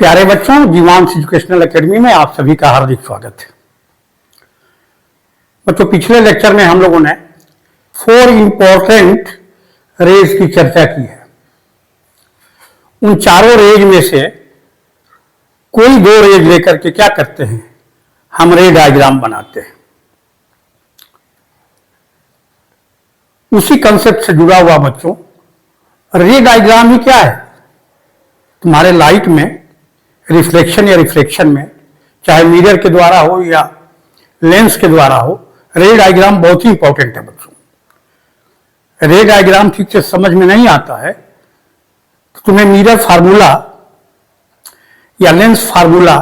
प्यारे बच्चों, जीवांश educational academy में आप सभी का हार्दिक स्वागत है। बच्चों, पिछले लेक्चर में हम लोगों ने 4 इंपॉर्टेंट रेज की चर्चा की है। उन चारों रेज में से कोई 2 रेज लेकर के क्या करते हैं, हम रे डायग्राम बनाते हैं। उसी कंसेप्ट से जुड़ा हुआ बच्चों, रे डायग्राम ही क्या है? तुम्हारे लाइट में रिफ्लेक्शन या रिफ्लेक्शन में, चाहे मिरर के द्वारा हो या लेंस के द्वारा हो, रे डायग्राम बहुत ही इंपॉर्टेंट है बच्चों। रे डायग्राम ठीक से समझ में नहीं आता है तो तुम्हें मिरर फार्मूला या लेंस फार्मूला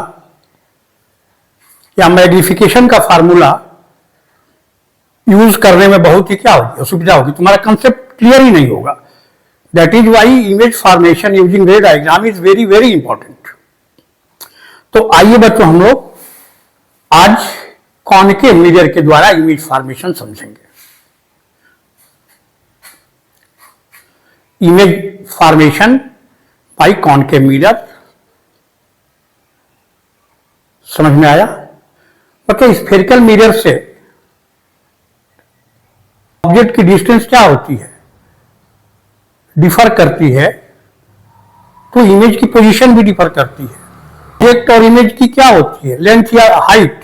या मैग्निफिकेशन का फार्मूला यूज करने में बहुत ही क्या होगी, असुविधा होगी। तुम्हारा कंसेप्ट क्लियर ही नहीं होगा। That is why image formation using ray diagram is very very important. तो आइए बच्चों, हम लोग आज कॉनकेव मिरर के द्वारा इमेज फॉर्मेशन समझेंगे। Image formation by concave mirror, समझ में आया? बच्चों, स्फेरिकल मिरर से ऑब्जेक्ट की डिस्टेंस क्या होती है, डिफर करती है, तो इमेज की पोजीशन भी डिफर करती है। ऑब्जेक्ट और इमेज की क्या होती है, लेंथ या हाइट,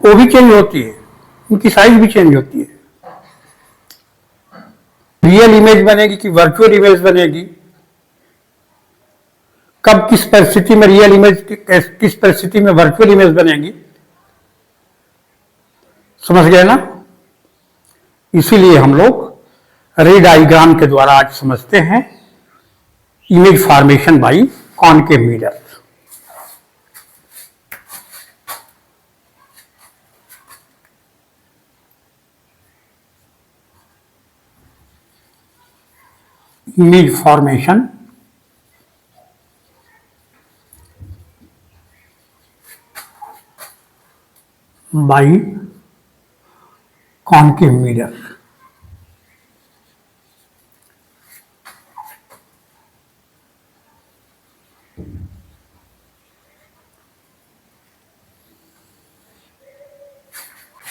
वो भी चेंज होती है, उनकी साइज भी चेंज होती है। रियल इमेज बनेगी कि वर्चुअल इमेज बनेगी, कब किस परिस्थिति में रियल इमेज, किस परिस्थिति में वर्चुअल इमेज बनेगी, समझ गए ना? इसीलिए हम लोग रे डायग्राम के द्वारा आज समझते हैं image formation by concave mirror. Image formation by concave mirror.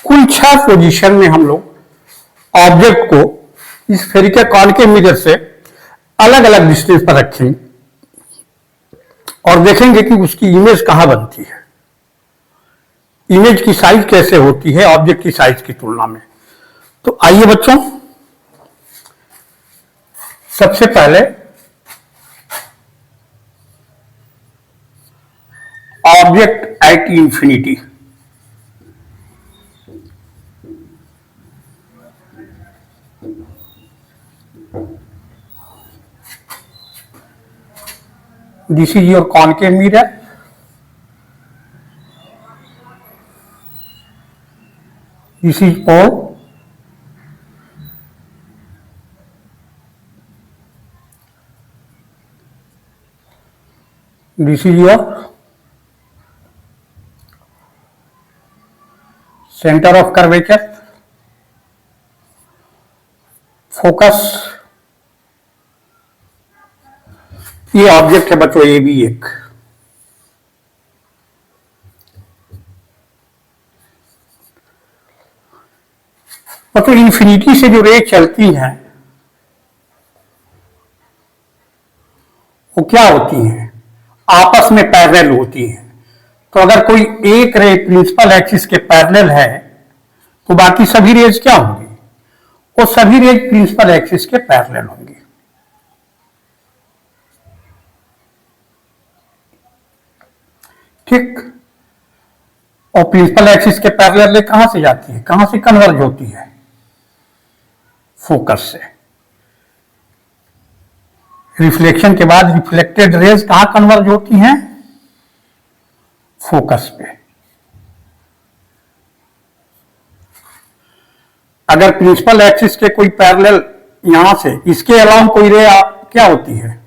कुल 6 पोजीशन में हम लोग ऑब्जेक्ट को स्फेरिकल कॉनकेव मिरर से अलग अलग डिस्टेंस पर रखेंगे और देखेंगे कि उसकी इमेज कहां बनती है, इमेज की साइज कैसे होती है ऑब्जेक्ट की साइज की तुलना में। तो आइए बच्चों, सबसे पहले object at infinity, this is your concave mirror. This is pole. This is your center of curvature, focus। ये ऑब्जेक्ट है बच्चों, ये भी एक। बच्चों, इन्फिनिटी से जो रे चलती हैं वो क्या होती हैं, आपस में पैरेलल होती हैं। तो अगर कोई एक रे प्रिंसिपल एक्सिस के पैरेलल है तो बाकी सभी रेज क्या होंगी, वो सभी रेज प्रिंसिपल एक्सिस के पैरेलल होंगी। ठीक। और प्रिंसिपल एक्सिस के पैरेलल कहां से जाती है, कहां से कन्वर्ज होती है? फोकस से। रिफ्लेक्शन के बाद रिफ्लेक्टेड रेज कहां कन्वर्ज होती हैं? फोकस पे। अगर प्रिंसिपल एक्सिस के कोई पैरेलल यहां से, इसके अलावा कोई रे क्या होती है,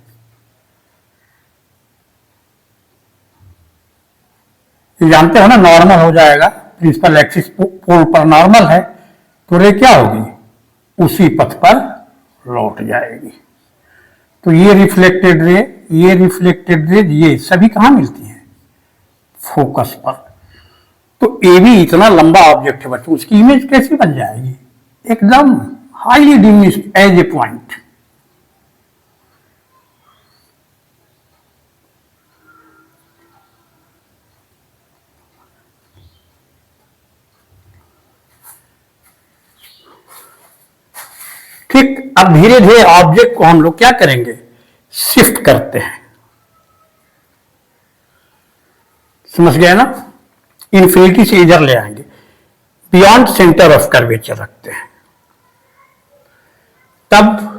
ये जानते हो ना, नॉर्मल हो जाएगा। प्रिंसिपल एक्सिस पोल पर नॉर्मल है तो रे क्या होगी, उसी पथ पर लौट जाएगी। तो ये रिफ्लेक्टेड रे ये रिफ्लेक्टेड रेज, ये सभी कहाँ मिलती हैं? फोकस पर। तो ए भी इतना लंबा ऑब्जेक्ट है बच्चों, उसकी इमेज कैसे बन जाएगी? एकदम highly diminished as a point. ठीक, अब धीरे धीरे ऑब्जेक्ट को हम लोग क्या करेंगे? शिफ्ट करते हैं। समझ गए ना? इन्फिनिटी से इधर ले आएंगे, बियॉन्ड सेंटर ऑफ कर्वेचर रखते हैं। तब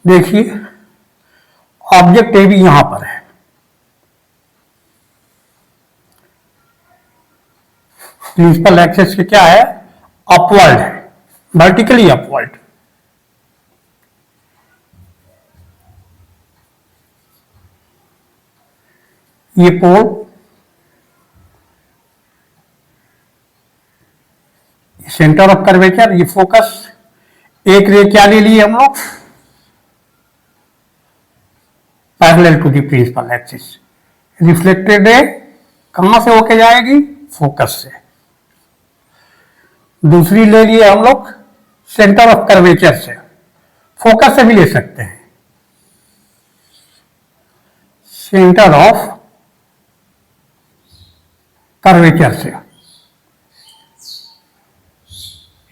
देखिए, ऑब्जेक्ट ए भी यहां पर है, प्रिंसिपल एक्सिस के क्या है? अपवर्ड है, वर्टिकली अपवर्ड। ये पोल, सेंटर ऑफ कर्वेचर, ये फोकस। एक रे क्या ले लिए हम लोग? Parallel to the principal axis. Reflected ray कहां से होके जाएगी? फोकस से। दूसरी ले लिए हम लोग सेंटर ऑफ कर्वेचर से, फोकस से भी ले सकते हैं, सेंटर ऑफ कर्वेचर से।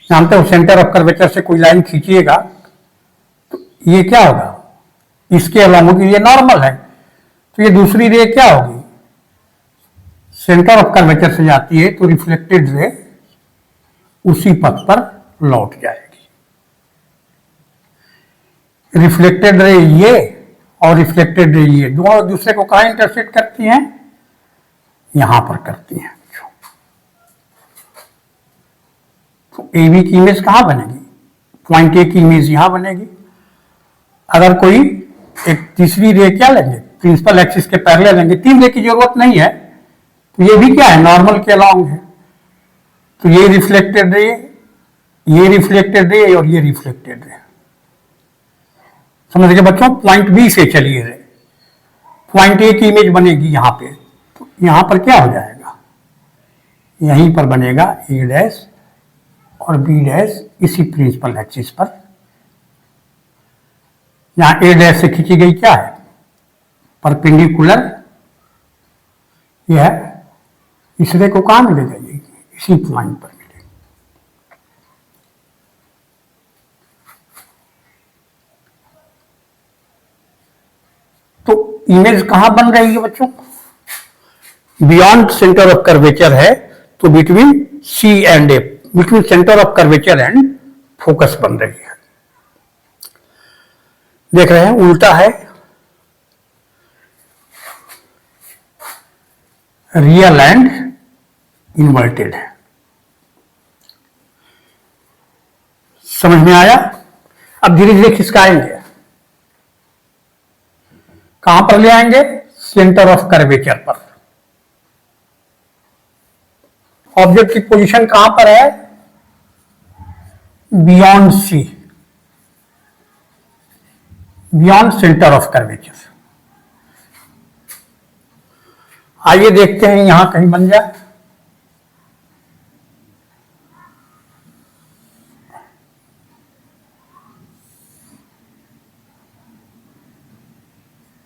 जानते हो, सेंटर ऑफ कर्वेचर से कोई लाइन खींचिएगा तो ये क्या होगा? इसके अलावा होगी, ये नॉर्मल है, तो ये दूसरी रे क्या होगी? सेंटर ऑफ कर्वेचर से जाती है तो रिफ्लेक्टेड रे उसी पथ पर लौट जाएगी। रिफ्लेक्टेड रे ये और रिफ्लेक्टेड रे ये दोनों एक दूसरे को कहां इंटरसेक्ट करती हैं? यहां पर करती हैं। तो ए बी की इमेज कहां बनेगी? पॉइंट ए की इमेज यहां बनेगी। अगर कोई एक तीसरी रे क्या लेंगे? प्रिंसिपल एक्सिस के पैरेलल लेंगे, 3 रे की जरूरत नहीं है, तो ये भी क्या है? नॉर्मल के अलोंग है। तो ये रिफ्लेक्टेड रे, ये रिफ्लेक्टेड रे और ये रिफ्लेक्टेड रे। समझ गए बच्चों? पॉइंट बी से चलिए रे, पॉइंट ए की इमेज बनेगी यहां पे, तो यहां पर क्या हो जाएगा? यहीं पर बनेगा ए डैश और बी डैश इसी प्रिंसिपल एक्सिस पर। यहां ए डैश से खींची गई क्या है? परपेंडिकुलर। यह इस रे को कहां मिलेगा? ये इसी पॉइंट पर मिलेगा। तो इमेज कहां बन रही है बच्चों? बियॉन्ड सेंटर ऑफ कर्वेचर है, तो between C and A, between centre of curvature and focus बन रही है। देख रहे हैं, उल्टा है, रियल एंड इन्वर्टेड है। समझ में आया? अब धीरे धीरे खिसकाएंगे, कहां पर ले आएंगे? सेंटर ऑफ कर्वेचर पर। ऑब्जेक्ट की पोजीशन कहां पर है? Beyond C, beyond centre of curvature. आइए देखते हैं यहां कहीं बन जाए।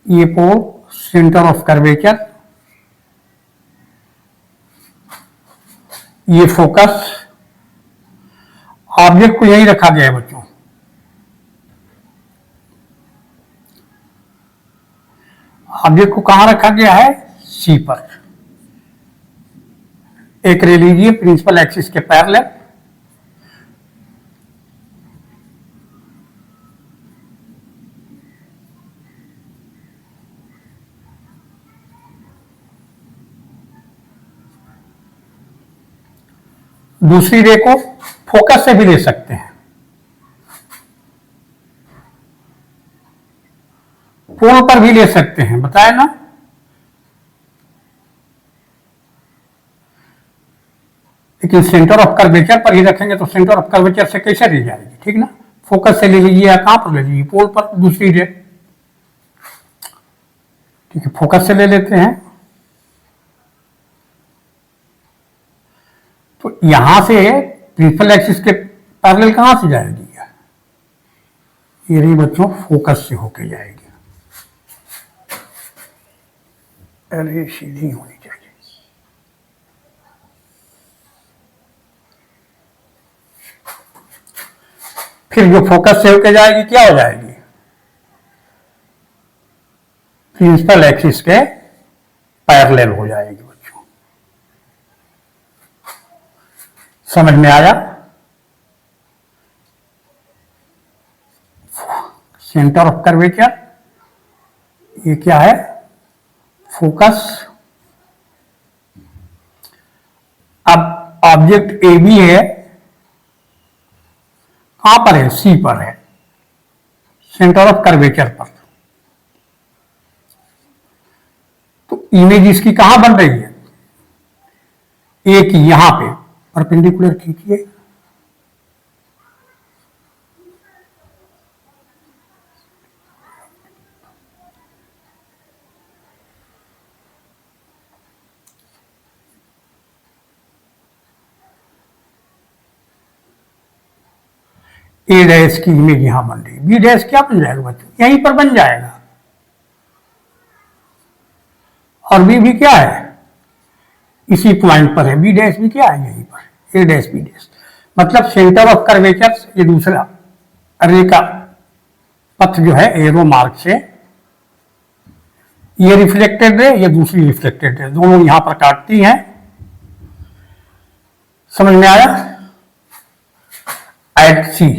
ये पोल सेंटर ऑफ कर्वेचर, ये फोकस। ऑब्जेक्ट को यहीं रखा गया है बच्चों। ऑब्जेक्ट को कहां रखा गया है? सी पर। एक रे लीजिए प्रिंसिपल एक्सिस के पैरेलल, दूसरी रे को फोकस से भी ले सकते हैं। पोल पर भी ले सकते हैं, बताया ना। लेकिन सेंटर ऑफ कर्वेचर पर ही रखेंगे तो सेंटर ऑफ कर्वेचर से कैसे ले जाएगी, ठीक ना। फोकस से ले लीजिए या कहां पर ले लीजिए, पोल पर दूसरी रे। ठीक है, फोकस से ले लेते हैं। तो यहां से प्रिंसिपल एक्सिस के पैरेलल कहां से जाएगी, ये रही बच्चों, फोकस से होके जाएगी। अरे सीधी होनी चाहिए। फिर जो फोकस से होके जाएगी क्या हो जाएगी, प्रिंसिपल एक्सिस के पैरेलल हो जाएगी बच्चों। समझ में आया। सेंटर ऑफ कर्वेचर, ये क्या है, फोकस। अब ऑब्जेक्ट ए बी है, कहां पर है, सी पर है, सेंटर ऑफ कर्वेचर पर। तो इमेज इसकी कहां बन रही है, ए की यहां पे परपेंडिकुलर खींचिए। ए डैश की इमेज यहां बन रही है, बी डैश क्या बन जाएगा बच्चों, यहीं पर बन जाएगा। और बी भी क्या है, इसी पॉइंट पर है, बी डैश भी क्या है यहीं पर, ए डैश बी डैश। मतलब सेंटर ऑफ कर्वेचर, ये दूसरा रे का पथ जो है एरो मार्क से, ये रिफ्लेक्टेड रे, ये दूसरी रिफ्लेक्टेड रे, दोनों यहां पर काटती हैं। समझ में आया। At C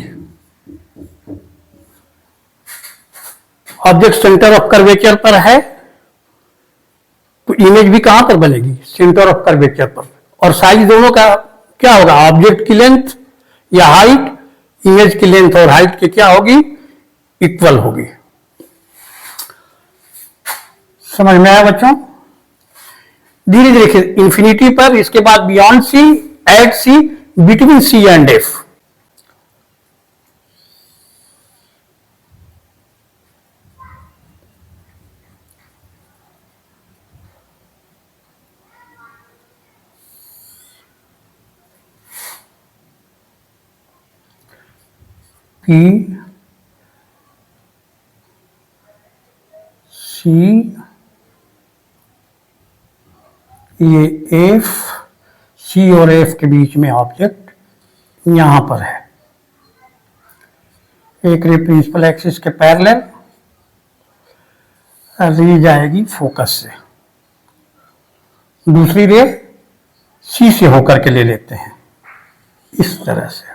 object centre of curvature पर है, तो इमेज भी कहां पर बनेगी, सेंटर ऑफ कर्वेचर पर। और साइज दोनों का क्या होगा, ऑब्जेक्ट की लेंथ या हाइट, इमेज की लेंथ और हाइट की क्या होगी, इक्वल होगी। समझ में आया बच्चों। धीरे धीरे इंफिनिटी पर, इसके बाद beyond C, at C, between C and F. P C, ये एफ, सी और एफ के बीच में ऑब्जेक्ट यहां पर है। एक रे प्रिंसिपल एक्सिस के पैरेलल, रे जाएगी फोकस से, दूसरी रे सी से होकर के ले लेते हैं इस तरह से।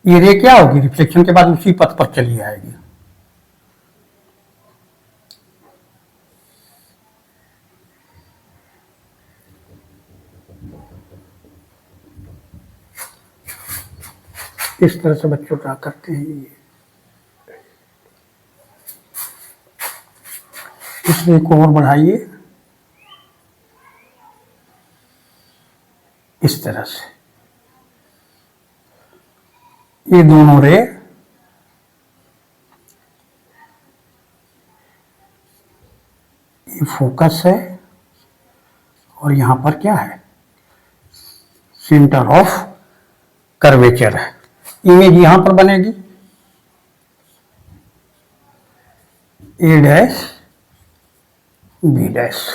ये रे क्या होगी, रिफ्लेक्शन के बाद उसी पथ पर चली आएगी। इस तरह से बच्चों ड्रा करते हैं। ये इस रे को और बढ़ाइए इस तरह से, ये दोनों रे ये फोकस है और यहां पर क्या है, सेंटर ऑफ कर्वेचर है। इमेज यहां पर बनेगी, A dash B dash.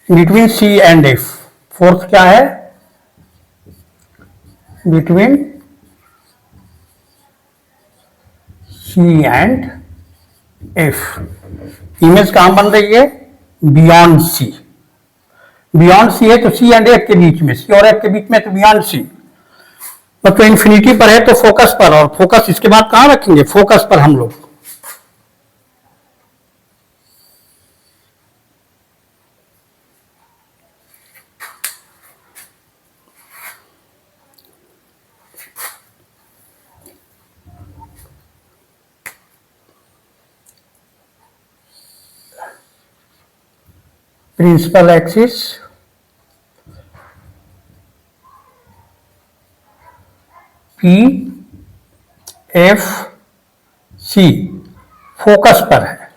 Between C and F, fourth क्या है, between C and F. Image कहां बन रही है, बियॉन्ड सी। बियॉन्ड सी है तो सी एंड एफ के बीच में, सी और एफ के बीच में, तो बियॉन्ड सी। तो इन्फिनिटी पर है तो फोकस पर, और फोकस इसके बाद कहां रखेंगे, फोकस पर हम लोग। principal axis, P F C focus पर है।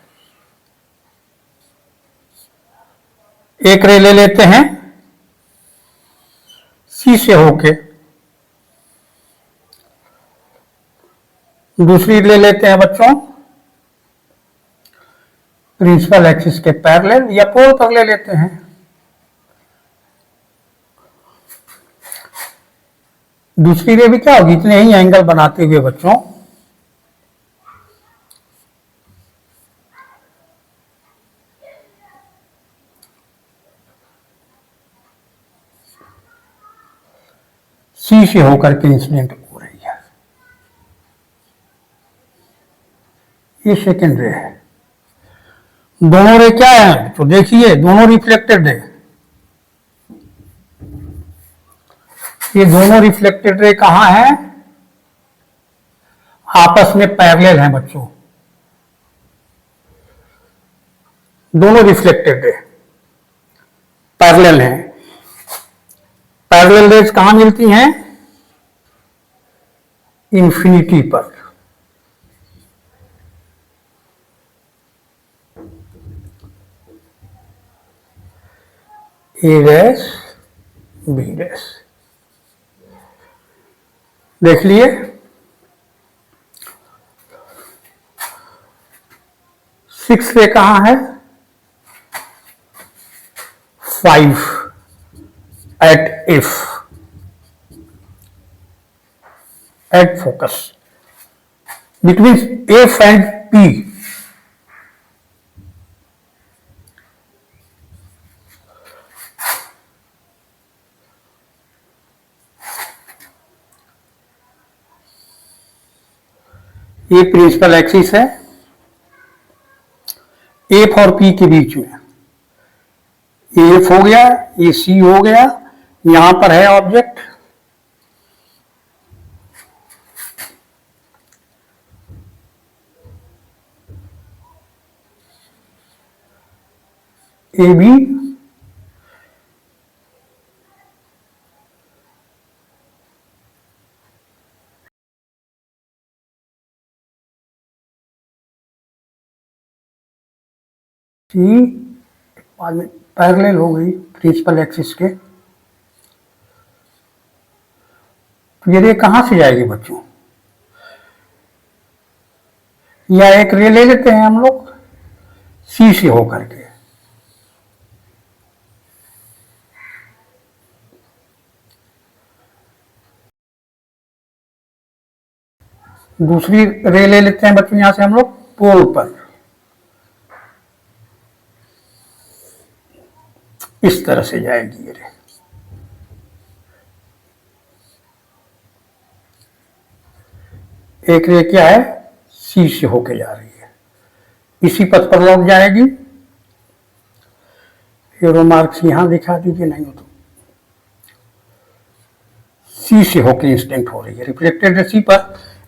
एक रे ले लेते हैं C से होके, दूसरी ले लेते हैं बच्चों प्रिंसिपल एक्सिस के पैरेलल या पोल पर ले लेते हैं। दूसरी रे भी क्या होगी, इतने ही एंगल बनाते हुए बच्चों सी से होकर के इंसिडेंट हो रही है। ये सेकेंड रे है। दोनों रे क्या है तो देखिए, दोनों रिफ्लेक्टेड है। ये दोनों रिफ्लेक्टेड रे कहां है, आपस में पैरेलल हैं बच्चों। दोनों रिफ्लेक्टेड रे पैरेलल हैं। पैरेलल रेज कहां मिलती हैं, इंफिनिटी पर। ए डैश बी डैश देख लिए। सिक्स रे कहां है, 5 at F, at focus between F and P. ये प्रिंसिपल एक्सिस है एफ और पी के बीच में। ये एफ हो गया, ये सी हो गया, यहां पर है object, A B, C parallel हो गई प्रिंसिपल एक्सिस के। तो ये रे कहां से जाएगी बच्चों, या एक रे ले लेते हैं हम लोग सी से होकर के। दूसरी रे ले लेते हैं बच्चों यहां से हम लोग पोल पर। इस तरह से जाएगी ये रे। एक रे क्या है, सी से होके जा रही है, इसी पथ पर लौट जाएगी। एरो मार्क्स यहां दिखा दीजिए, नहीं हो तो सी से होके इंसिडेंट हो रही है, रिफ्लेक्टेड सी पर।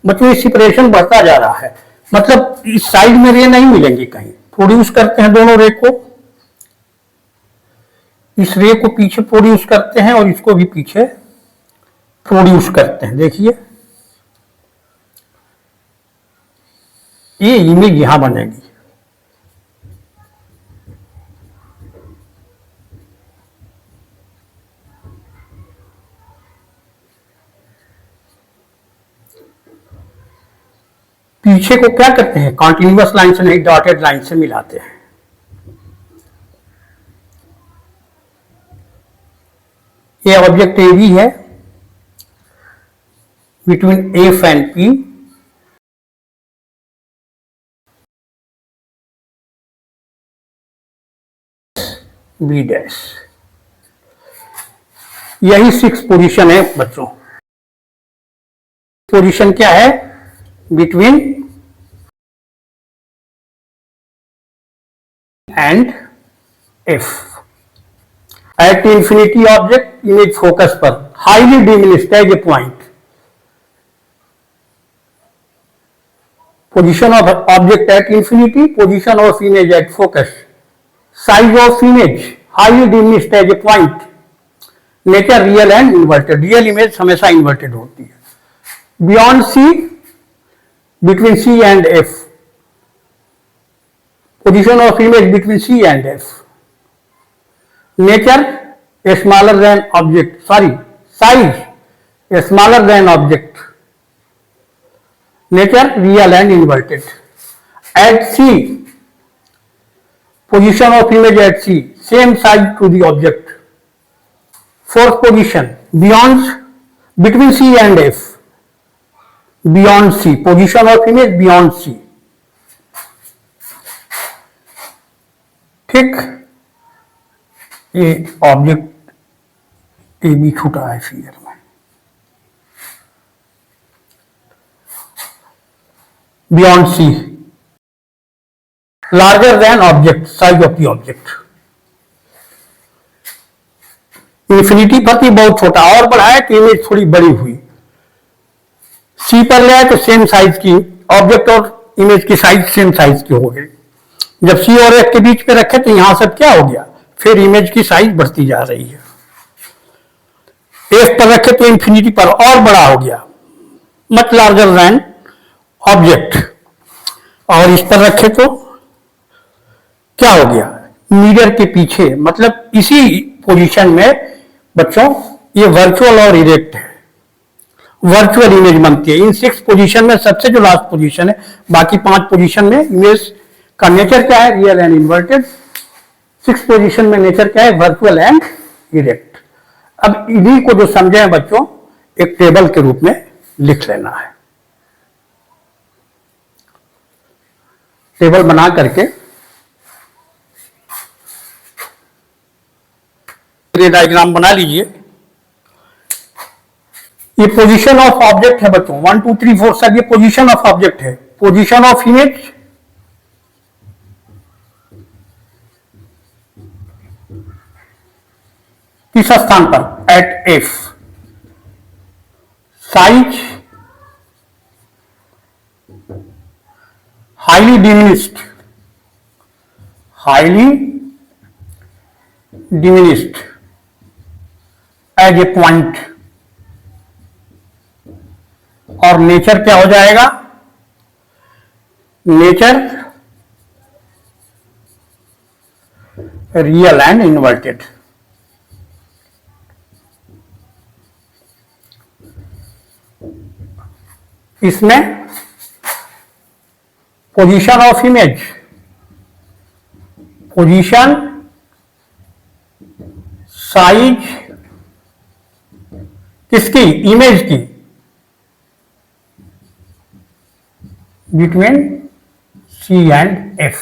बच्चों ये सेपरेशन बढ़ता जा रहा है, मतलब इस साइड में रे नहीं मिलेंगी कहीं। प्रोड्यूस करते हैं दोनों रे को, इस रे को पीछे प्रोड्यूस करते हैं और इसको भी पीछे प्रोड्यूस करते हैं। देखिए ये इमेज यहां बनेगी। पीछे को क्या करते हैं, कॉन्टिन्यूअस लाइन से नहीं डॉटेड लाइन से मिलाते हैं। ये ऑब्जेक्ट ए बी है between F and P. B dash, यही 6 पोजीशन है बच्चों। पोजीशन क्या है, between and F. At infinity object image focus पर हाईली डिमिनिश्ड है ये point. Position of object at infinity, position of image at focus, size of image highly diminished as a point, nature real and inverted, real image हमेशा inverted होती है। Beyond C, between C and F, position of image between C and F. Nature a smaller than object, sorry, size a smaller than object. Nature real and inverted. At C, position of image at C, same size to the object. Fourth position, beyond, between C and F. Beyond C, position of image beyond C. ठीक, ये object ए भी छूटा है figure में। Beyond C, larger than object, size of the object. Infinity पर थी बहुत छोटा, और बढ़ाया तो इमेज थोड़ी बड़ी हुई। सी पर ले आए तो सेम साइज की ऑब्जेक्ट और इमेज की साइज सेम साइज की हो गई। जब सी और एफ के बीच में रखे तो यहां सब क्या हो गया, फिर इमेज की साइज बढ़ती जा रही है। एफ पर रखे तो इंफिनिटी पर और बड़ा हो गया, मच लार्जर देन ऑब्जेक्ट, और इस पर रखे तो क्या हो गया, मिरर के पीछे, मतलब इसी पोजीशन में बच्चों ये वर्चुअल और इरेक्ट है, वर्चुअल इमेज बनती है। इन 6 पोजीशन में सबसे जो लास्ट पोजीशन है, बाकी 5 पोजीशन में इमेज का नेचर क्या है, रियल एंड इन्वर्टेड। 6 पोजीशन में नेचर क्या है, वर्चुअल एंड इरेक्ट। अब इन्हीं को जो समझे हैं बच्चों, एक टेबल के रूप में लिख लेना है। टेबल बना करके ये डायग्राम बना लीजिए। ये पोजीशन ऑफ ऑब्जेक्ट है बच्चों, 1 2 3 4 सब ये पोजीशन ऑफ ऑब्जेक्ट है। पोजीशन ऑफ इमेज किस स्थान पर, at F. Size highly diminished, highly diminished as a point, और नेचर क्या हो जाएगा, नेचर रियल एंड इन्वर्टेड। इसमें position of image, position, size किसकी, इमेज की, बिटवीन C and F,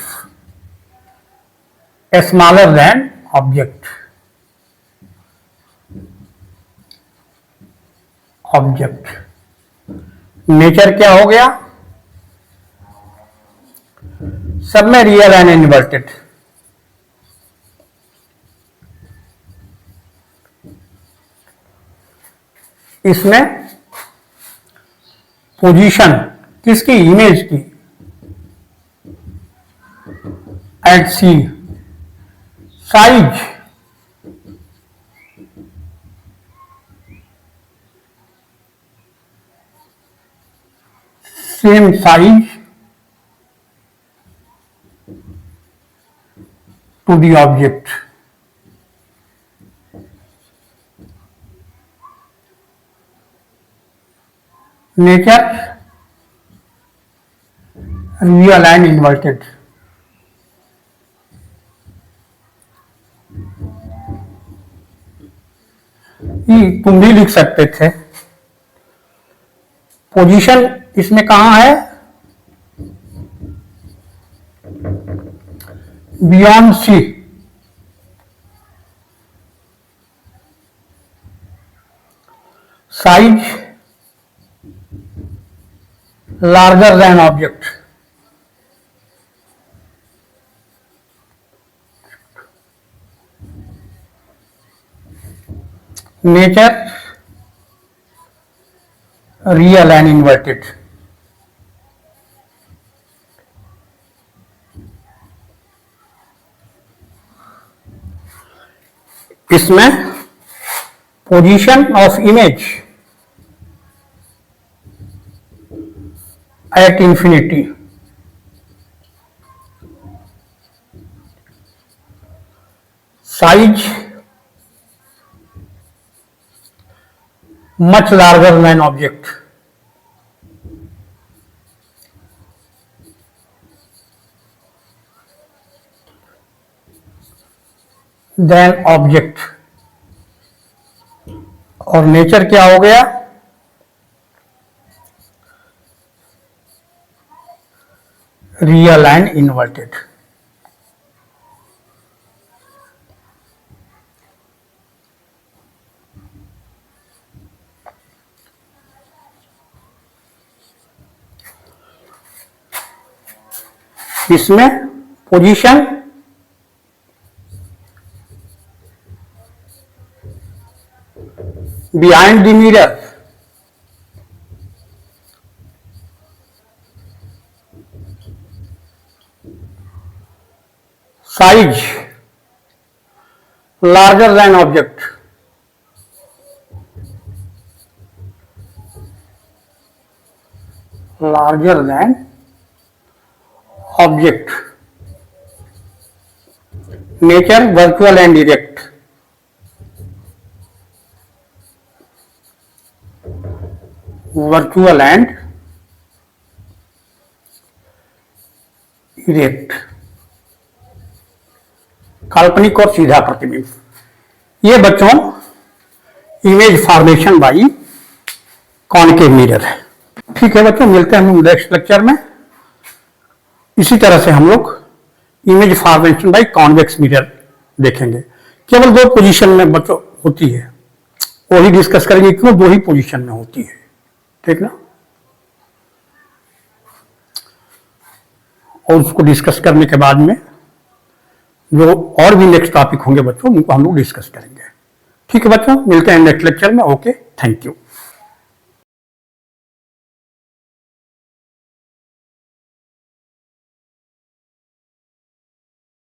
smaller than object, object. Nature क्या हो गया, सब में रियल एंड इन्वर्टेड। इसमें पोजीशन किसकी, इमेज की, at C. Size same size to the object. Nature real and inverted. तुम भी लिख सकते थे। पोजीशन इसमें कहां है, beyond C. Size larger than object. Nature real and inverted. इसमें position of image at infinity, size much larger than object, और नेचर क्या हो गया, रियल एंड इन्वर्टेड। इसमें position behind the mirror, size larger than object, larger than object, nature virtual and direct, virtual and direct, काल्पनिक और सीधा प्रतिबिंब। ये बच्चों image formation by concave mirror है। ठीक है बच्चों, मिलते हैं हम नेक्स्ट लेक्चर में। इसी तरह से हम लोग image formation by convex mirror देखेंगे। केवल दो पोजीशन में बच्चों होती है, वही डिस्कस करेंगे क्यों दो ही पोजीशन में होती है, ठीक ना। और उसको डिस्कस करने के बाद में जो और भी नेक्स्ट टॉपिक होंगे बच्चों, उनको हम लोग डिस्कस करेंगे। ठीक है बच्चों, मिलते हैं नेक्स्ट लेक्चर में। Okay, thank you.